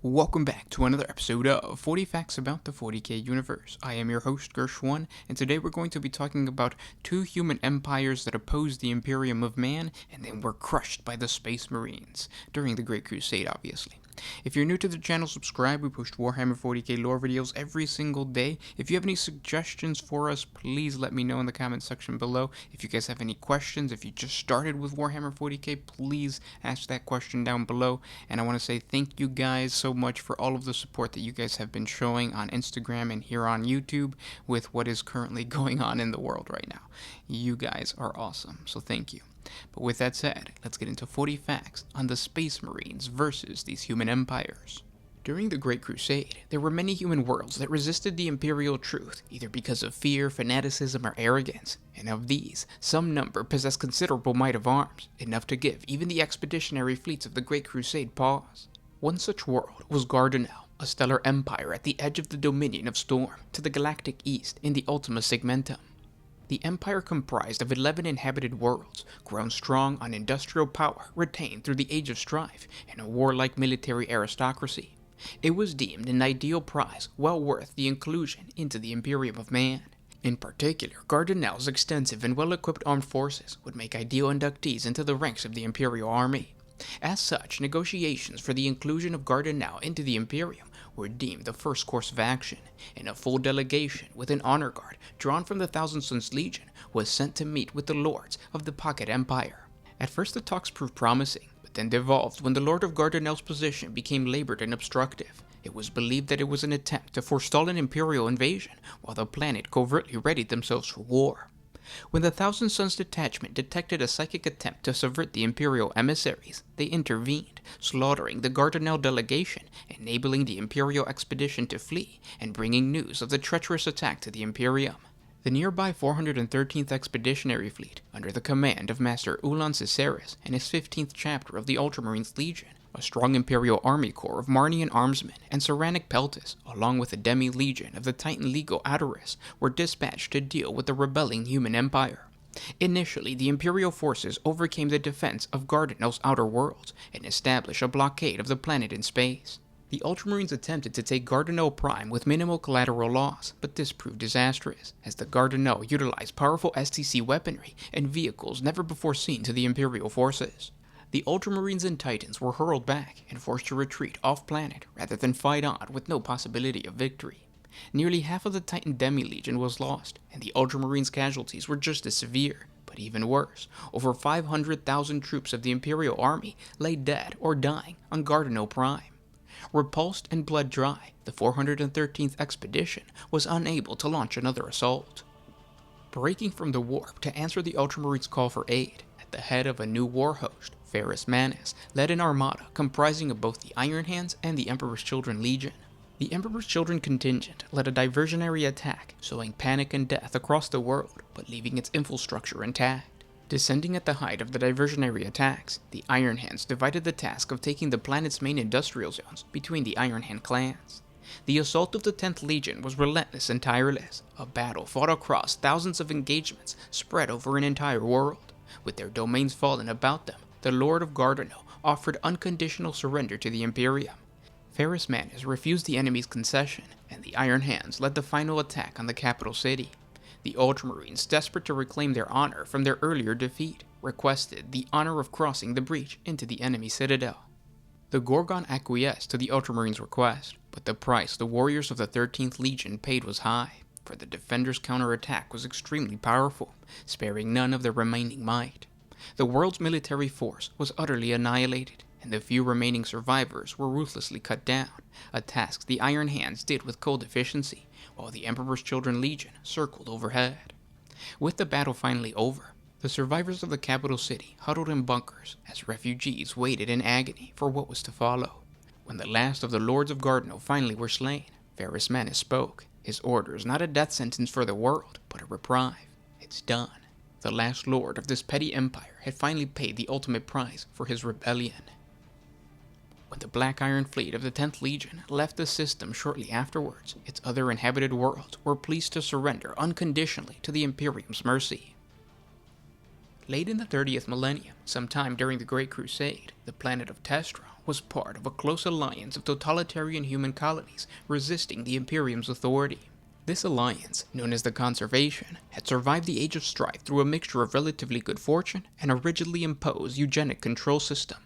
Welcome back to another episode of 40 Facts About the 40K Universe. I am your host, Gershwan, and today we're going to be talking about two human empires that opposed the Imperium of Man and then were crushed by the Space Marines, during the Great Crusade, obviously. If you're new to the channel, subscribe. We post Warhammer 40K lore videos every single day. If you have any suggestions for us, please let me know in the comment section below. If you guys have any questions, if you just started with Warhammer 40K, please ask that question down below. And I want to say thank you guys so much for all of the support that you guys have been showing on Instagram and here on YouTube with what is currently going on in the world right now. You guys are awesome, so thank you. But with that said, let's get into 40 facts on the Space Marines versus these human empires. During the Great Crusade, there were many human worlds that resisted the imperial truth, either because of fear, fanaticism, or arrogance, and of these, some number possessed considerable might of arms, enough to give even the expeditionary fleets of the Great Crusade pause. One such world was Gardanel, a stellar empire at the edge of the dominion of Storm, to the galactic east in the Ultima Segmentum. The empire comprised of 11 inhabited worlds, grown strong on industrial power retained through the Age of Strife and a warlike military aristocracy. It was deemed an ideal prize well worth the inclusion into the Imperium of Man. In particular, Gardanel's extensive and well-equipped armed forces would make ideal inductees into the ranks of the Imperial Army. As such, negotiations for the inclusion of Gardanel into the Imperium were deemed the first course of action, and a full delegation with an honor guard drawn from the Thousand Sons Legion was sent to meet with the lords of the Pocket Empire. At first the talks proved promising, but then devolved when the Lord of Gardanel's position became labored and obstructive. It was believed that it was an attempt to forestall an Imperial invasion, while the planet covertly readied themselves for war. When the Thousand Sons detachment detected a psychic attempt to subvert the Imperial emissaries, they intervened, slaughtering the Gardanel delegation, enabling the Imperial expedition to flee, and bringing news of the treacherous attack to the Imperium. The nearby 413th Expeditionary Fleet, under the command of Master Ulan Ciceres and his 15th chapter of the Ultramarines Legion, a strong Imperial Army Corps of Marnian Armsmen and Saranic Peltas, along with a demi-legion of the Titan Legal Adoris, were dispatched to deal with the rebelling human empire. Initially, the Imperial forces overcame the defense of Gardanel's outer worlds and established a blockade of the planet in space. The Ultramarines attempted to take Gardanel Prime with minimal collateral loss, but this proved disastrous, as the Gardanel utilized powerful STC weaponry and vehicles never before seen to the Imperial forces. The Ultramarines and Titans were hurled back and forced to retreat off-planet rather than fight on with no possibility of victory. Nearly half of the Titan Demi-Legion was lost, and the Ultramarines' casualties were just as severe, but even worse. Over 500,000 troops of the Imperial Army lay dead or dying on Gardanel Prime. Repulsed and bled dry, the 413th Expedition was unable to launch another assault. Breaking from the warp to answer the Ultramarines' call for aid, at the head of a new war host, Ferrus Manus led an armada comprising of both the Iron Hands and the Emperor's Children Legion. The Emperor's Children contingent led a diversionary attack, sowing panic and death across the world, but leaving its infrastructure intact. Descending at the height of the diversionary attacks, the Iron Hands divided the task of taking the planet's main industrial zones between the Iron Hand clans. The assault of the 10th Legion was relentless and tireless, a battle fought across thousands of engagements spread over an entire world. With their domains fallen about them, the Lord of Gardanel offered unconditional surrender to the Imperium. Ferrus Manus refused the enemy's concession, and the Iron Hands led the final attack on the capital city. The Ultramarines, desperate to reclaim their honor from their earlier defeat, requested the honor of crossing the breach into the enemy citadel. The Gorgon acquiesced to the Ultramarines' request, but the price the warriors of the 13th Legion paid was high, for the defenders' counterattack was extremely powerful, sparing none of their remaining might. The world's military force was utterly annihilated, and the few remaining survivors were ruthlessly cut down, a task the Iron Hands did with cold efficiency, while the Emperor's Children Legion circled overhead. With the battle finally over, the survivors of the capital city huddled in bunkers as refugees waited in agony for what was to follow. When the last of the Lords of Gardanel finally were slain, Ferrus Manus spoke, his orders not a death sentence for the world, but a reprieve. It's done. The last lord of this petty empire had finally paid the ultimate price for his rebellion. When the Black Iron Fleet of the 10th Legion left the system shortly afterwards, its other inhabited worlds were pleased to surrender unconditionally to the Imperium's mercy. Late in the 30th millennium, sometime during the Great Crusade, the planet of Testra was part of a close alliance of totalitarian human colonies resisting the Imperium's authority. This alliance, known as the Conservation, had survived the Age of Strife through a mixture of relatively good fortune and a rigidly imposed eugenic control system.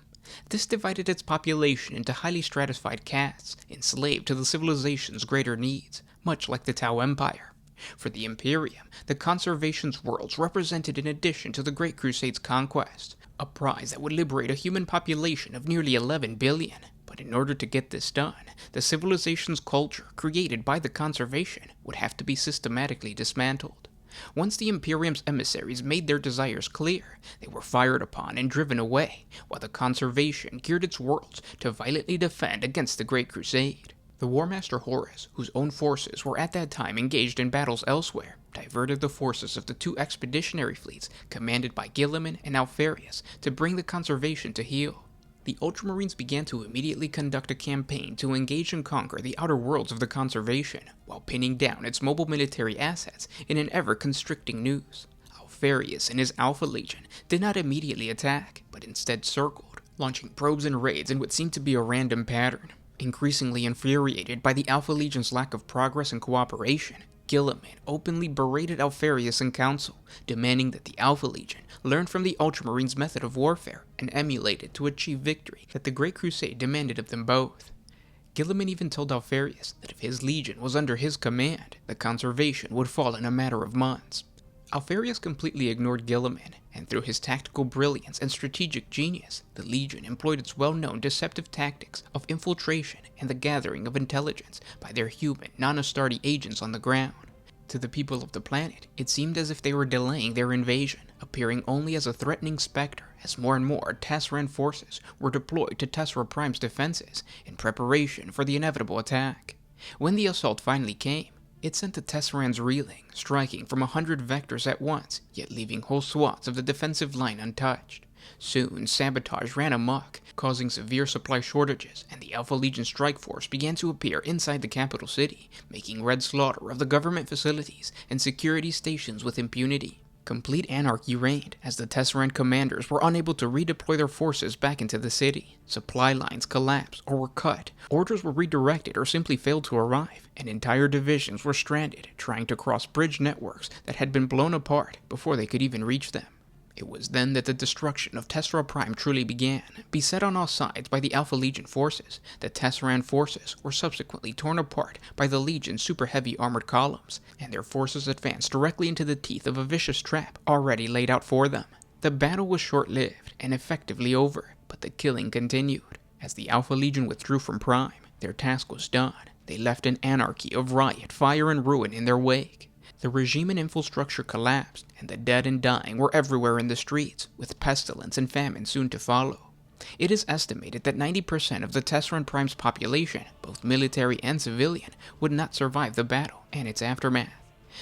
This divided its population into highly stratified castes, enslaved to the civilization's greater needs, much like the Tau Empire. For the Imperium, the Conservation's worlds represented an addition to the Great Crusade's conquest, a prize that would liberate a human population of nearly 11 billion. But in order to get this done, the civilization's culture, created by the Conservation, would have to be systematically dismantled. Once the Imperium's emissaries made their desires clear, they were fired upon and driven away, while the Conservation geared its worlds to violently defend against the Great Crusade. The War Master Horus, whose own forces were at that time engaged in battles elsewhere, diverted the forces of the two expeditionary fleets commanded by Guilliman and Alpharius to bring the Conservation to heel. The Ultramarines began to immediately conduct a campaign to engage and conquer the outer worlds of the Conservation, while pinning down its mobile military assets in an ever-constricting noose. Alpharius and his Alpha Legion did not immediately attack, but instead circled, launching probes and raids in what seemed to be a random pattern. Increasingly infuriated by the Alpha Legion's lack of progress and cooperation, Guilliman openly berated Alpharius in council, demanding that the Alpha Legion learn from the Ultramarines' method of warfare and emulate it to achieve victory that the Great Crusade demanded of them both. Guilliman even told Alpharius that if his legion was under his command, the Conservation would fall in a matter of months. Alpharius completely ignored Guilliman, and through his tactical brilliance and strategic genius, the Legion employed its well-known deceptive tactics of infiltration and the gathering of intelligence by their human, non-Astartes agents on the ground. To the people of the planet, it seemed as if they were delaying their invasion, appearing only as a threatening specter as more and more Tesseract forces were deployed to Tessera Prime's defenses in preparation for the inevitable attack. When the assault finally came, it sent the Tesserans reeling, striking from 100 vectors at once, yet leaving whole swaths of the defensive line untouched. Soon, sabotage ran amok, causing severe supply shortages, and the Alpha Legion strike force began to appear inside the capital city, making red slaughter of the government facilities and security stations with impunity. Complete anarchy reigned, as the Tesseract commanders were unable to redeploy their forces back into the city. Supply lines collapsed or were cut, orders were redirected or simply failed to arrive, and entire divisions were stranded, trying to cross bridge networks that had been blown apart before they could even reach them. It was then that the destruction of Tessera Prime truly began. Beset on all sides by the Alpha Legion forces, the Tesseract forces were subsequently torn apart by the Legion's super heavy armored columns, and their forces advanced directly into the teeth of a vicious trap already laid out for them. The battle was short-lived and effectively over, but the killing continued. As the Alpha Legion withdrew from Prime, their task was done. They left an anarchy of riot, fire, and ruin in their wake. The regime and infrastructure collapsed, and the dead and dying were everywhere in the streets, with pestilence and famine soon to follow. It is estimated that 90% of the Tesseract Prime's population, both military and civilian, would not survive the battle and its aftermath.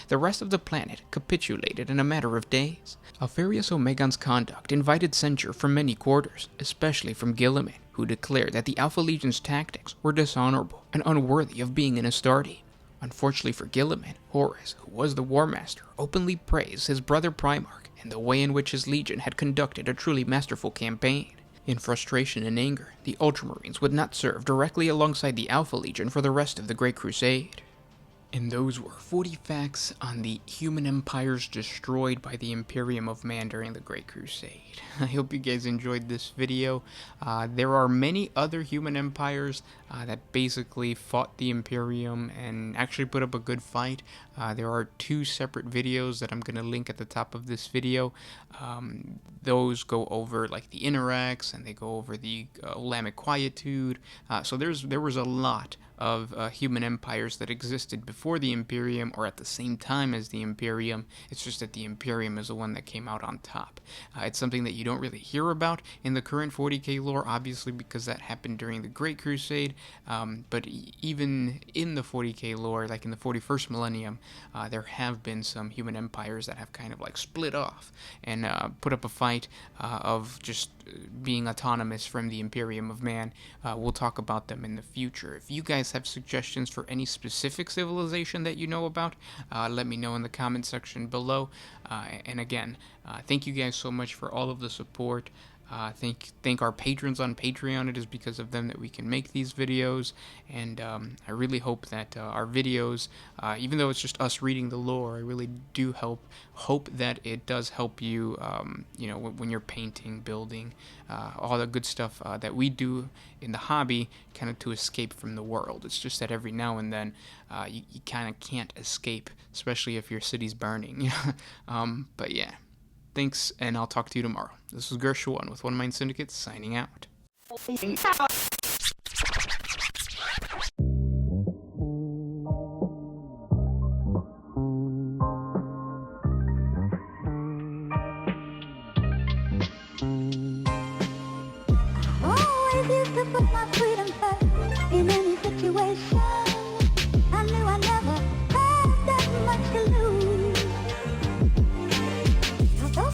The rest of the planet capitulated in a matter of days. Alpharius Omegon's conduct invited censure from many quarters, especially from Guilliman, who declared that the Alpha Legion's tactics were dishonorable and unworthy of being an Astarte. Unfortunately for Guilliman, Horus, who was the War Master, openly praised his brother Primarch and the way in which his legion had conducted a truly masterful campaign. In frustration and anger, the Ultramarines would not serve directly alongside the Alpha Legion for the rest of the Great Crusade. And those were 40 facts on the human empires destroyed by the Imperium of Man during the Great Crusade. I hope you guys enjoyed this video. There are many other human empires that basically fought the Imperium and actually put up a good fight. There are 2 separate videos that I'm going to link at the top of this video. Those go over like the Interacts, and they go over the Olamic Quietude. So there was a lot of human empires that existed before the Imperium or at the same time as the Imperium. It's just that the Imperium is the one that came out on top. It's something that you don't really hear about in the current 40K lore, obviously, because that happened during the Great Crusade. But even in the 40K lore, like in the 41st millennium, there have been some human empires that have kind of like split off and put up a fight of just being autonomous from the Imperium of Man. We'll talk about them in the future. If you guys guys have suggestions for any specific civilization that you know about, let me know in the comment section below. And again, thank you guys so much for all of the support. Thank our patrons on Patreon. It is because of them that we can make these videos, and I really hope that our videos, even though it's just us reading the lore, I really do hope that it does help you, when you're painting, building, all the good stuff that we do in the hobby, kind of to escape from the world. It's just that every now and then you kind of can't escape, especially if your city's burning. But yeah. Thanks, and I'll talk to you tomorrow. This is Gershwan with One Mind Syndicate, signing out. Oh, I used to put my freedom first.